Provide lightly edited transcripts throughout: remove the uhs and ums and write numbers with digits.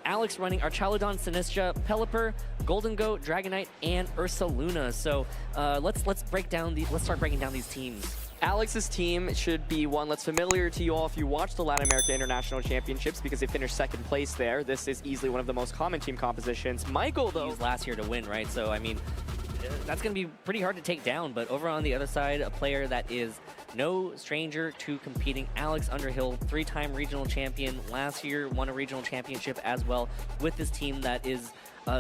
Alex running Archaludon, Sinistra, Pelipper, Golden Goat, Dragonite, and Ursaluna. So let's start breaking down these teams. Alex's team should be one that's familiar to you all if you watch the Latin America International Championships because they finished second place there. This is easily one of the most common team compositions. Michael, though... He used last year to win, right? So, I mean, that's going to be pretty hard to take down. But over on the other side, a player that is no stranger to competing, Alex Underhill, 3-time regional champion. Last year, won a regional championship as well with this team that is...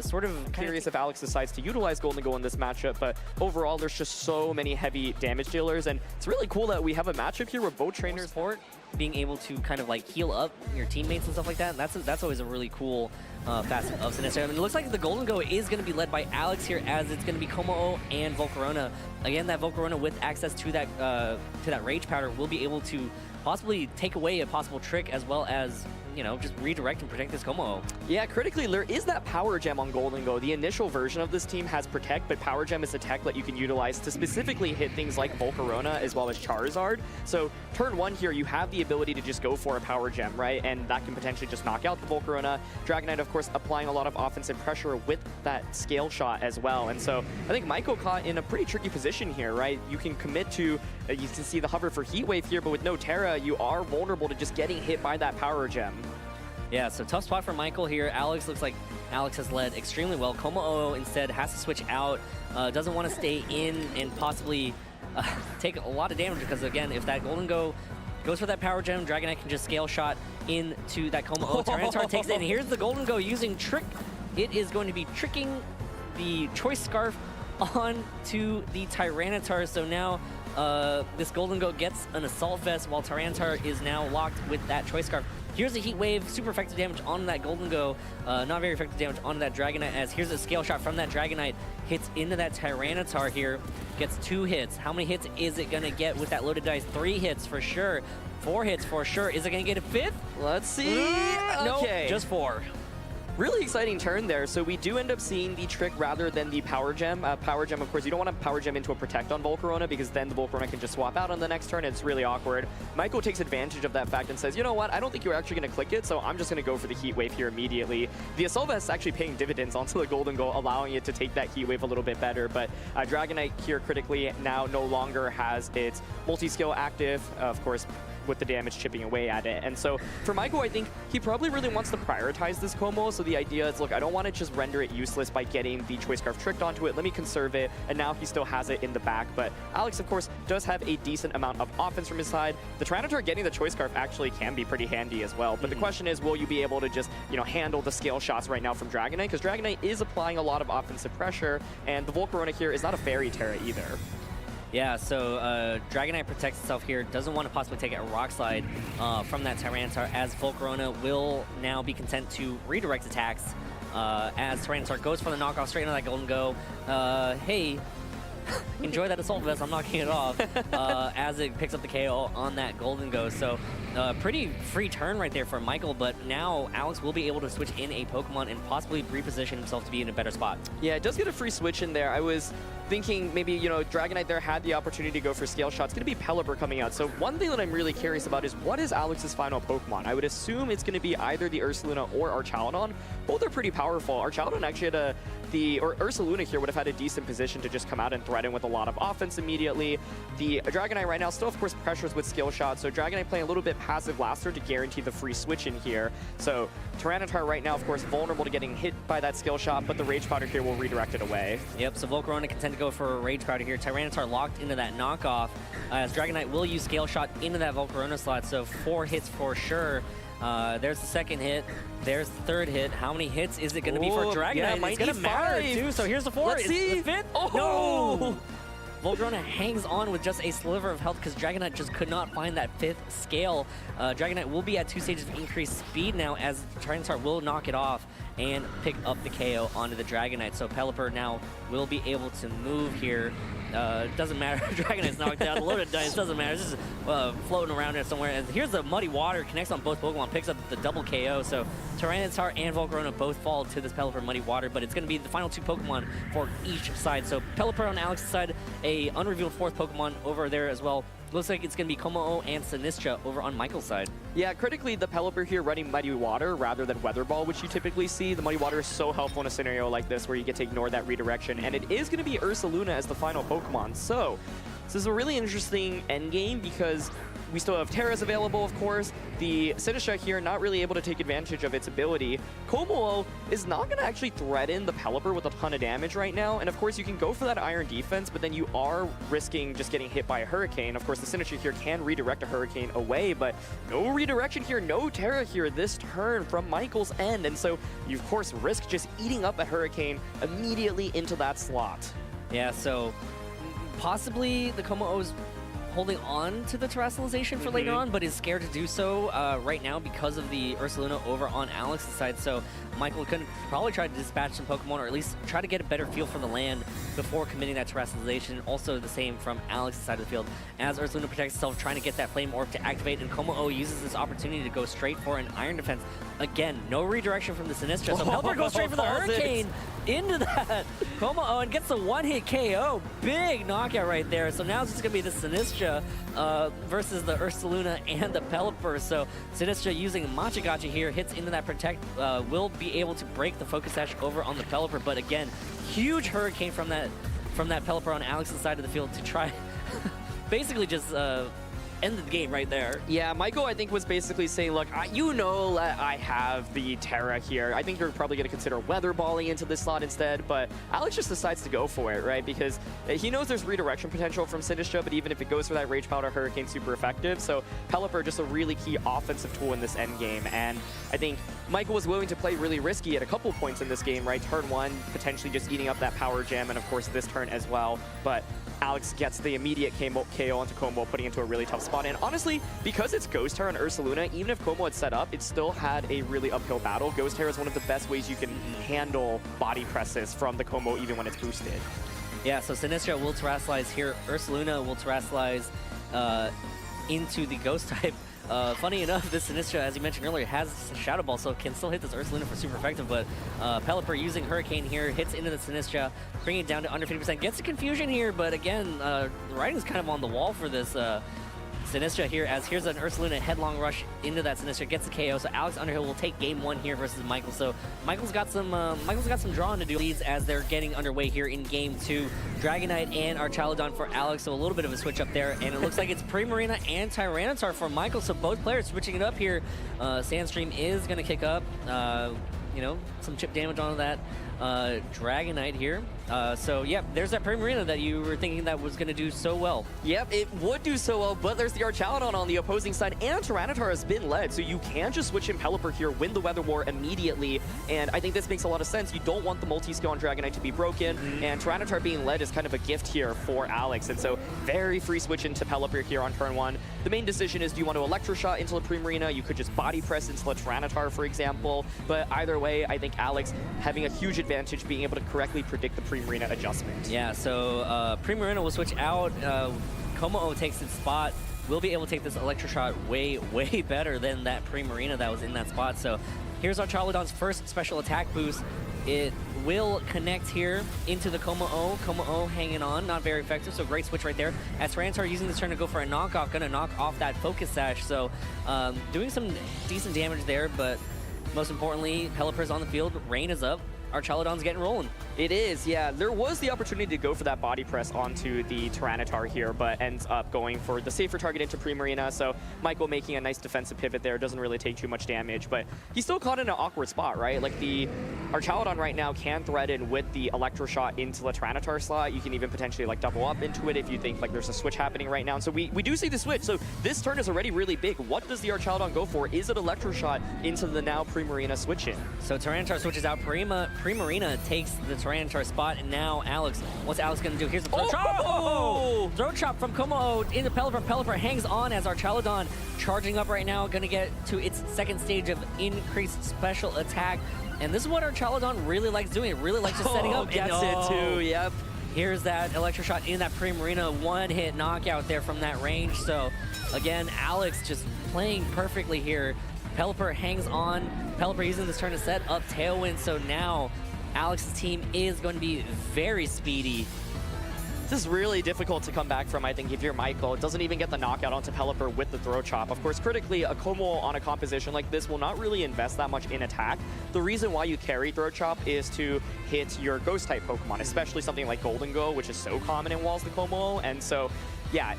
sort of curious if Alex decides to utilize Golden Goal in this matchup, but overall there's just so many heavy damage dealers, and it's really cool that we have a matchup here where both trainers support being able to kind of like heal up your teammates and stuff like that. That's always a really cool facet of Sinistra. I mean, it looks like the Golden Goal is going to be led by Alex here, as it's going to be Kommo-O and Volcarona. Again, that Volcarona with access to that Rage Powder will be able to possibly take away a possible trick, as well as, you know, just redirect and protect this Kommo-O. Yeah, critically, there is that Power Gem on Golden Go. The initial version of this team has Protect, but Power Gem is a tech that you can utilize to specifically hit things like Volcarona as well as Charizard. So turn one here, you have the ability to just go for a Power Gem, right? And that can potentially just knock out the Volcarona. Dragonite, of course, applying a lot of offensive pressure with that Scale Shot as well. And so I think Michael caught in a pretty tricky position here, right? You can commit to, you can see the hover for Heat Wave here, but with no Tera, you are vulnerable to just getting hit by that Power Gem. Yeah, so tough spot for Michael here. Alex looks like Alex has led extremely well. Kommo-O instead has to switch out, doesn't want to stay in and possibly take a lot of damage, because again, if that Golden Go goes for that Power Gem, Dragonite can just Scale Shot into that Kommo-O. Tyranitar takes it, and here's the Golden Go using Trick. It is going to be tricking the Choice Scarf onto the Tyranitar, so now this Golden Go gets an Assault Vest while Tyranitar is now locked with that Choice Scarf. Here's a Heat Wave, super effective damage on that Golden Go, not very effective damage on that Dragonite, as here's a Scale Shot from that Dragonite, hits into that Tyranitar here, gets 2 hits. How many hits is it gonna get with that loaded dice? 3 hits for sure, 4 hits for sure. Is it gonna get a 5th? Let's see. Okay. No, just 4. Really exciting turn there. So we do end up seeing the Trick rather than the Power Gem. Power Gem, of course, you don't want to Power Gem into a Protect on Volcarona, because then the Volcarona can just swap out on the next turn. It's really awkward. Michael takes advantage of that fact and says, you know what, I don't think you're actually going to click it, so I'm just going to go for the Heat Wave here immediately. The Assault Vest is actually paying dividends onto the Golden Goal, allowing it to take that Heat Wave a little bit better. But Dragonite here critically now no longer has its multi-skill active, of course, with the damage chipping away at it. And so for Michael, I think he probably really wants to prioritize this Kommo. So the idea is, look, I don't want to just render it useless by getting the Choice Scarf tricked onto it. Let me conserve it. And now he still has it in the back. But Alex, of course, does have a decent amount of offense from his side. The Tyranitar getting the Choice Scarf actually can be pretty handy as well. But the question is, will you be able to just, you know, handle the Scale Shots right now from Dragonite? Because Dragonite is applying a lot of offensive pressure, and the Volcarona here is not a Fairy Tera either. Yeah, so Dragonite protects itself here, doesn't want to possibly take a Rock Slide from that Tyranitar, as Volcarona will now be content to redirect attacks as Tyranitar goes for the knockoff straight into that Golden Go. Hey, enjoy that Assault Vest, I'm knocking it off, as it picks up the KO on that Golden Go. So pretty free turn right there for Michael, but now Alex will be able to switch in a Pokemon and possibly reposition himself to be in a better spot. Yeah, it does get a free switch in there. I was thinking maybe, you know, Dragonite there had the opportunity to go for Scale Shot. It's going to be Pelipper coming out. So one thing that I'm really curious about is, what is Alex's final Pokemon? I would assume it's going to be either the Ursaluna or Archaludon. Both are pretty powerful. Archaludon actually had Ursaluna here would have had a decent position to just come out and threaten with a lot of offense immediately. The Dragonite right now still, of course, pressures with Skill Shot, so Dragonite playing a little bit passive last turn to guarantee the free switch in here. So Tyranitar right now, of course, vulnerable to getting hit by that Skill Shot, but the Rage Powder here will redirect it away. Yep, so Volcarona can tend to go for a Rage Powder here. Tyranitar locked into that knockoff, as Dragonite will use Scale Shot into that Volcarona slot, so 4 hits for sure. There's the second hit. There's the third hit. How many hits is it going to be for Dragonite? Yeah, it's going to matter too. So here's the 4. Let's see. The 5th. Oh! No! Volcarona hangs on with just a sliver of health because Dragonite just could not find that 5th scale. Dragonite will be at 2 stages of increased speed now, as Tyranitar will knock it off and pick up the KO onto the Dragonite. So Pelipper now will be able to move here. Doesn't matter. Dragonite's knocked out. The loaded dice doesn't matter. It's just floating around there somewhere. And here's the Muddy Water. Connects on both Pokemon. Picks up the double KO. So Tyranitar and Volcarona both fall to this Pelipper Muddy Water. But it's going to be the final 2 Pokemon for each side. So Pelipper on Alex's side. A unrevealed 4th Pokemon over there as well looks like it's going to be Kommo-O and Sinistra over on Michael's side. Yeah, critically, the Pelipper here running Muddy Water rather than Weather Ball, which you typically see. The Muddy Water is so helpful in a scenario like this where you get to ignore that redirection, and it is going to be Ursaluna as the final Pokemon. So this is a really interesting endgame because we still have Tera's available, of course. The Sinistra here not really able to take advantage of its ability. Kommo-O is not going to actually threaten the Pelipper with a ton of damage right now. And of course, you can go for that Iron Defense, but then you are risking just getting hit by a Hurricane. Of course, the Sinistra here can redirect a Hurricane away, but no redirection here, no Tera here this turn from Michael's end. And so you, of course, risk just eating up a Hurricane immediately into that slot. Yeah, so possibly the Kommo-O's holding on to the terrestrialization for later on, but is scared to do so right now because of the Ursaluna over on Alex's side. So Michael could probably try to dispatch some Pokemon, or at least try to get a better feel for the land before committing that terrestrialization. Also the same from Alex's side of the field. As Ursaluna protects itself, trying to get that Flame Orb to activate, and Kommo-O uses this opportunity to go straight for an Iron Defense. Again, no redirection from the Sinistra, so Pelipper goes straight for the Hurricane into that Kommo-O and gets a one-hit KO. Big knockout right there. So now it's just going to be the Sinistra versus the Ursaluna and the Pelipper. So Sinistra using Machagacha here, hits into that Protect, will be able to break the Focus Sash over on the Pelipper. But again, huge Hurricane from that Pelipper on Alex's side of the field to try basically just end the game right there. Yeah, Michael, I think, was basically saying, look, you know that I have the Tera here. I think you're probably going to consider Weather Balling into this slot instead, but Alex just decides to go for it, right? Because he knows there's redirection potential from Sinistra, but even if it goes for that Rage Powder, Hurricane, super effective. So Pelipper, just a really key offensive tool in this end game, and I think Michael was willing to play really risky at a couple points in this game, right? Turn one, potentially just eating up that Power Gem, and of course this turn as well, but Alex gets the immediate KO onto Kommo, putting into a really tough spot. And honestly, because it's Ghost Tera and Ursaluna, even if Kommo had set up, it still had a really uphill battle. Ghost Tera is one of the best ways you can handle body presses from the Kommo, even when it's boosted. Yeah, so Sinistra will Terrasilize here. Ursaluna will Terrasilize into the Ghost type. Funny enough, this Sinistra, as you mentioned earlier, has Shadow Ball, so can still hit this Ursaluna for super effective, but Pelipper using Hurricane here, hits into the Sinistra, bringing it down to under 50%. Gets the confusion here, but again, the writing is kind of on the wall for this Sinistra here, as here's an Ursaluna headlong rush into that Sinistra, gets the KO, so Alex Underhill will take game one here versus Michael. So Michael's got some drawing to do leads as they're getting underway here in game two. Dragonite and Archaludon for Alex, so a little bit of a switch up there, and it looks like it's Primarina and Tyranitar for Michael, so both players switching it up here. Sandstream is going to kick up, you know, some chip damage onto that Dragonite here. So, yeah, there's that Primarina that you were thinking that was going to do so well. Yep, it would do so well, but there's the Archaludon on the opposing side, and Tyranitar has been led, so you can just switch in Pelipper here, win the Weather War immediately, and I think this makes a lot of sense. You don't want the multi-skill on Dragonite to be broken, and Tyranitar being led is kind of a gift here for Alex, and so very free switch into Pelipper here on turn one. The main decision is, do you want to Electroshot into the Primarina? You could just Body Press into the Tyranitar, for example, but either way, I think Alex having a huge advantage being able to correctly predict the Primarina adjustment. Yeah, so Primarina will switch out. Kommo-O takes its spot. Will be able to take this Electroshot way, way better than that Primarina that was in that spot. So here's Archaludon's first special attack boost. It will connect here into the Kommo-O. Kommo-O hanging on, not very effective, so great switch right there. As Tyranitar using this turn to go for a knockoff, gonna knock off that Focus Sash. So doing some decent damage there, but most importantly, Pelipper's on the field, Rain is up. Archaludon's getting rolling. It is, yeah. There was the opportunity to go for that body press onto the Tyranitar here, but ends up going for the safer target into Primarina, so Michael making a nice defensive pivot there, doesn't really take too much damage, but he's still caught in an awkward spot, right? Like, the Archaludon right now can threaten with the Electroshot into the Tyranitar slot. You can even potentially, like, double up into it if you think, like, there's a switch happening right now, and so we do see the switch, so this turn is already really big. What does the Archaludon go for? Is it Electroshot into the now Primarina switch in? So Tyranitar switches out. Primarina takes the Tyranitar spot, and now Alex, what's Alex going to do? Here's the throw chop! Oh! Throw chop from Kommo-O into Pelipper. Pelipper hangs on as Archaludon charging up right now, going to get to its second stage of increased special attack. And this is what Archaludon really likes doing. It really likes just setting up. Gets it too, yep. Here's that Electroshot in that Primarina, one-hit knockout there from that range. So, again, Alex just playing perfectly here. Pelipper hangs on. Pelipper using this turn to set up Tailwind, so now Alex's team is going to be very speedy. This is really difficult to come back from, I think, if you're Michael. It doesn't even get the knockout onto Pelipper with the throw chop. Of course, critically, a Kommo-O on a composition like this will not really invest that much in attack. The reason why you carry throw chop is to hit your ghost-type Pokemon, especially something like Golden Go, which is so common in Walls the Kommo-O. And so, yeah,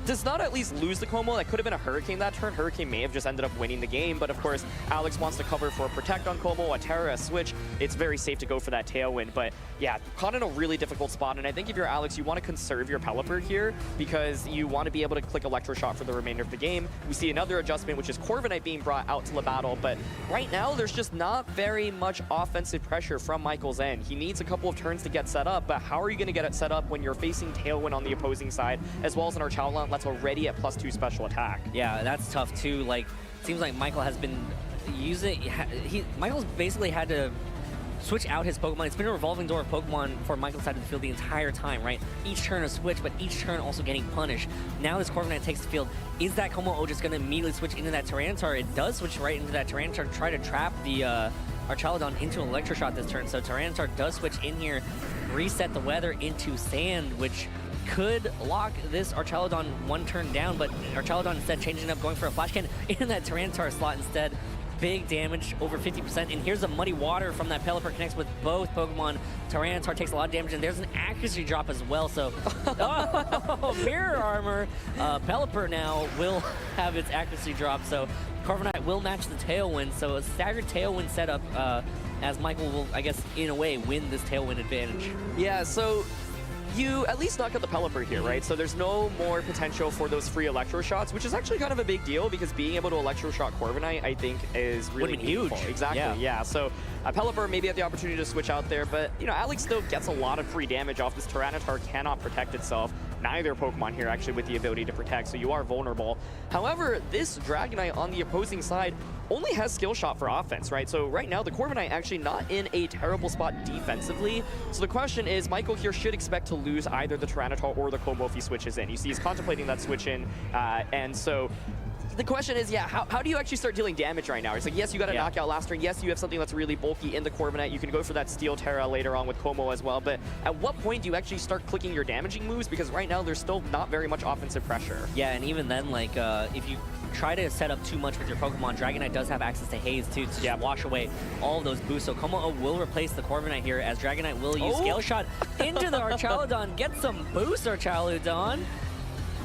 does not at least lose the Kommo. That could have been a Hurricane that turn. Hurricane may have just ended up winning the game, but of course, Alex wants to cover for a Protect on Kommo, a Tera, a Switch. It's very safe to go for that Tailwind, but yeah, caught in a really difficult spot, and I think if you're Alex, you want to conserve your Pelipper here because you want to be able to click Electro Shot for the remainder of the game. We see another adjustment, which is Corviknight being brought out to the battle, but right now, there's just not very much offensive pressure from Michael's end. He needs a couple of turns to get set up, but how are you going to get it set up when you're facing Tailwind on the opposing side, as well as an Archaludon that's already at +2 special attack? Yeah, that's tough too. Like, seems like Michael has been using. Michael's basically had to switch out his Pokemon. It's been a revolving door of Pokemon for Michael's side of the field the entire time, right? Each turn a switch, but each turn also getting punished. Now this Corviknight takes the field. Is that Kommo-O just going to immediately switch into that Tyranitar? It does switch right into that Tyranitar to try to trap the Archaludon into an Electro Shot this turn. So Tyranitar does switch in here, reset the weather into Sand, which could lock this Archaludon one turn down, but Archaludon instead changing up, going for a Flash Cannon in that Tyranitar slot instead. Big damage, over 50%, and here's a Muddy Water from that Pelipper, connects with both Pokemon. Tyranitar takes a lot of damage, and there's an accuracy drop as well, so Mirror Armor. Pelipper now will have its accuracy drop, so Corviknight will match the Tailwind, so a staggered Tailwind setup as Michael will, I guess, in a way, win this Tailwind advantage. Yeah, so you at least knock out the Pelipper here, right? So there's no more potential for those free Electro Shots, which is actually kind of a big deal because being able to Electro Shot Corviknight, I think, is really huge. Exactly, yeah. So Pelipper maybe had the opportunity to switch out there, but you know, Alex still gets a lot of free damage off this. Tyranitar cannot protect itself. Neither Pokemon here actually with the ability to protect, so you are vulnerable. However, this Dragonite on the opposing side only has Skill Shot for offense, right? So right now, the Corviknight actually not in a terrible spot defensively. So the question is, Michael here should expect to lose either the Tyranitar or the Kommo if he switches in. You see he's contemplating that switch in, and so the question is, yeah, how do you actually start dealing damage right now? It's like, yes, you got a knockout last turn. Yes, you have something that's really bulky in the Corviknight. You can go for that Steel Terra later on with Kommo as well. But at what point do you actually start clicking your damaging moves? Because right now, there's still not very much offensive pressure. Yeah, and even then, like, if you try to set up too much with your Pokemon, Dragonite does have access to Haze too to just wash away all of those boosts. So Kommo-O will replace the Corviknight here as Dragonite will use Scale Shot into the Archaludon. Get some boost, Archaludon.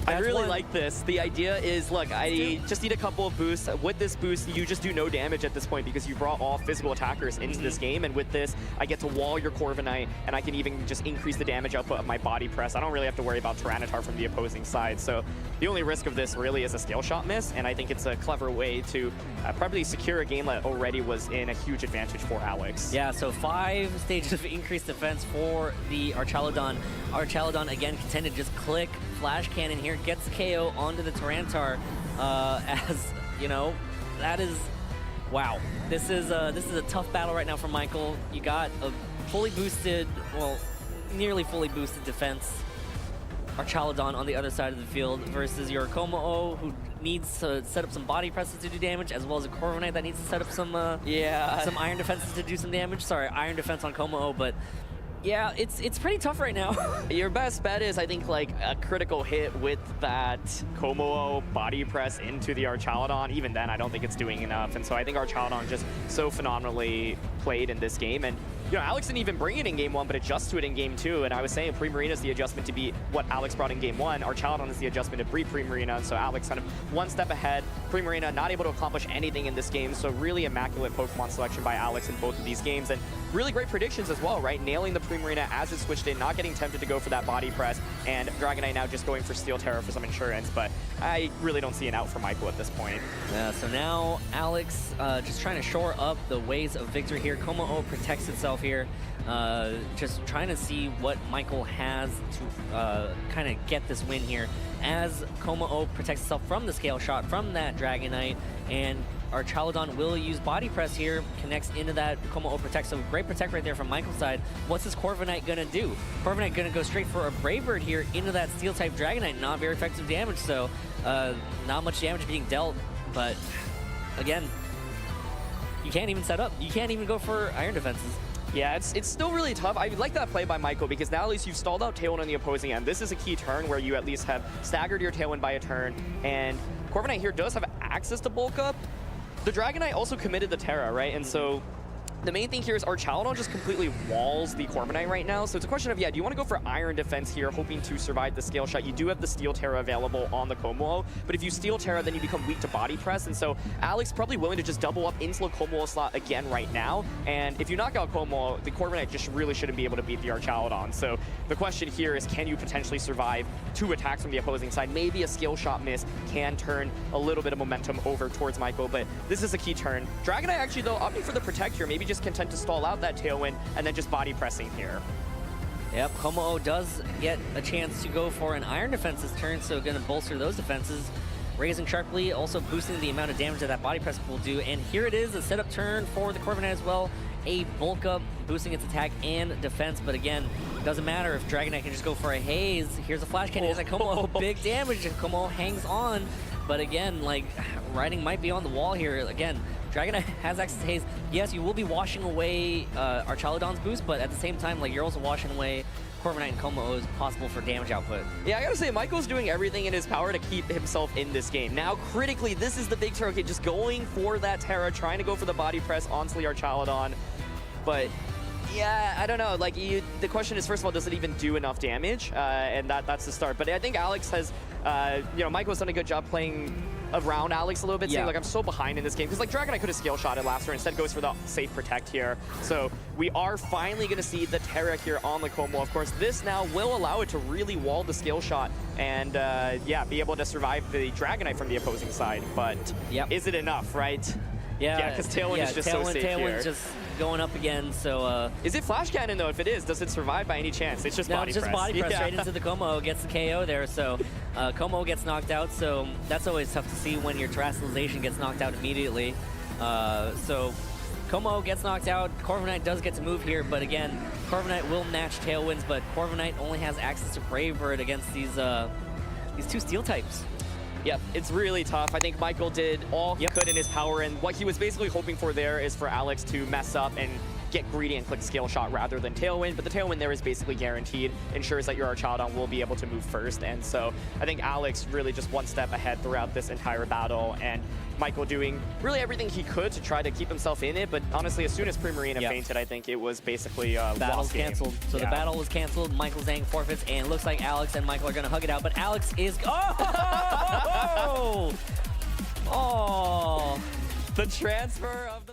I really like this. The idea is, look, I just need a couple of boosts. With this boost, you just do no damage at this point because you brought all physical attackers into this game. And with this, I get to wall your Corviknight, and I can even just increase the damage output of my Body Press. I don't really have to worry about Tyranitar from the opposing side. So the only risk of this really is a Scale Shot miss, and I think it's a clever way to probably secure a game that already was in a huge advantage for Alex. Yeah, so 5 stages of increased defense for the Archaludon. Archaludon, again, contended just click Flash Cannon here, gets the KO onto the Tyranitar, as, you know, that is, wow. This is a tough battle right now for Michael. You got a fully boosted, well, nearly fully boosted defense Archaludon on the other side of the field versus your Kommo-O, who needs to set up some body presses to do damage, as well as a Corviknight that needs to set up some some Iron defenses to do some damage. Sorry, Iron defense on Kommo-O, but yeah, it's pretty tough right now. Your best bet is, I think, like a critical hit with that Kommo-O body press into the Archaludon. Even then, I don't think it's doing enough. And so I think Archaludon just so phenomenally played in this game. And you know, Alex didn't even bring it in Game 1, but adjust to it in Game 2. And I was saying Primarina is the adjustment to be what Alex brought in Game 1. Archaludon is the adjustment to breed Primarina. And so Alex kind of one step ahead. Primarina not able to accomplish anything in this game. So really immaculate Pokemon selection by Alex in both of these games. And really great predictions as well, right? Nailing the Primarina as it switched in, not getting tempted to go for that body press. And Dragonite now just going for Steel Terra for some insurance. But I really don't see an out for Michael at this point. Yeah, so now Alex just trying to shore up the ways of victory here. Kommo-O protects itself here. Just trying to see what Michael has to kind of get this win here. As Kommo-O protects itself from the Scale Shot from that Dragonite, and Archaludon will use Body Press here, connects into that Kommo-O Protect. So great Protect right there from Michael's side. What's this Corviknight gonna do? Corviknight gonna go straight for a Brave Bird here into that Steel-type Dragonite. Not very effective damage, so not much damage being dealt. But again, you can't even set up. You can't even go for Iron defenses. Yeah, it's still really tough. I like that play by Michael because now at least you've stalled out Tailwind on the opposing end. This is a key turn where you at least have staggered your Tailwind by a turn, and Corviknight here does have access to bulk up. The Dragonite also committed the Tera, right? And so the main thing here is Archaludon just completely walls the Corviknight right now. So it's a question of, yeah, do you want to go for Iron Defense here, hoping to survive the Scale Shot? You do have the Steel Tera available on the Kommo-O, but if you Steel Tera, then you become weak to Body Press. And so Alex probably willing to just double up into the Kommo-O slot again right now. And if you knock out Kommo-O, the Corviknight just really shouldn't be able to beat the Archaludon. So the question here is, can you potentially survive 2 attacks from the opposing side? Maybe a Skill Shot miss can turn a little bit of momentum over towards Michael, but this is a key turn. Dragonite actually, though, opting for the Protect here, maybe just content to stall out that Tailwind and then just body pressing here. Yep, Kommo-O does get a chance to go for an Iron Defense this turn, so going to bolster those defenses. Raising sharply, also boosting the amount of damage that that body press will do. And here it is, a setup turn for the Corviknight as well. A bulk up, boosting its attack and defense. But again, doesn't matter if Dragonite can just go for a Haze. Here's a Flash Cannon, and Kommo-O, big damage, and Kommo-O hangs on. But again, like, writing might be on the wall here. Again, Dragonite has access to Haze. Yes, you will be washing away Archaludon's boost, but at the same time, like, you're also washing away Corviknight and Kommo-O's possible for damage output. Yeah, I gotta say, Michael's doing everything in his power to keep himself in this game. Now, critically, this is the big turn. Okay, just going for that Tera, trying to go for the body press onto the Archaludon. But yeah, I don't know. Like, the question is, first of all, does it even do enough damage? And that's the start. But I think Alex has, you know, Michael's done a good job playing around Alex a little bit, saying, like, I'm so behind in this game. Because, like, Dragonite could have Scale Shot it last turn, instead goes for the safe Protect here. So we are finally going to see the Tera here on the Kommo. Of course, this now will allow it to really wall the Scale Shot and, yeah, be able to survive the Dragonite from the opposing side. But is it enough, right? Yeah, because Tailwind is just so safe here. Tailwind's just going up again, so... is it Flash Cannon, though? If it is, does it survive by any chance? It's just body press. No, just body press right into the Kommo-O, gets the KO there, so Kommo-O gets knocked out, so that's always tough to see when your Terastallization gets knocked out immediately. So Kommo-O gets knocked out, Corviknight does get to move here, but again, Corviknight will match Tailwinds, but Corviknight only has access to Brave Bird against these 2 Steel types. Yep, it's really tough. I think Michael did all he could in his power, and what he was basically hoping for there is for Alex to mess up and get greedy and click Scale Shot rather than Tailwind, but the Tailwind there is basically guaranteed, ensures that your Archaludon will be able to move first, and so I think Alex really just one step ahead throughout this entire battle, and Michael doing really everything he could to try to keep himself in it, but honestly, as soon as Primarina fainted, I think it was basically battle's canceled. So the battle was canceled, Michael Zhang forfeits, and it looks like Alex and Michael are going to hug it out, but Alex is... Oh! Oh! The transfer of...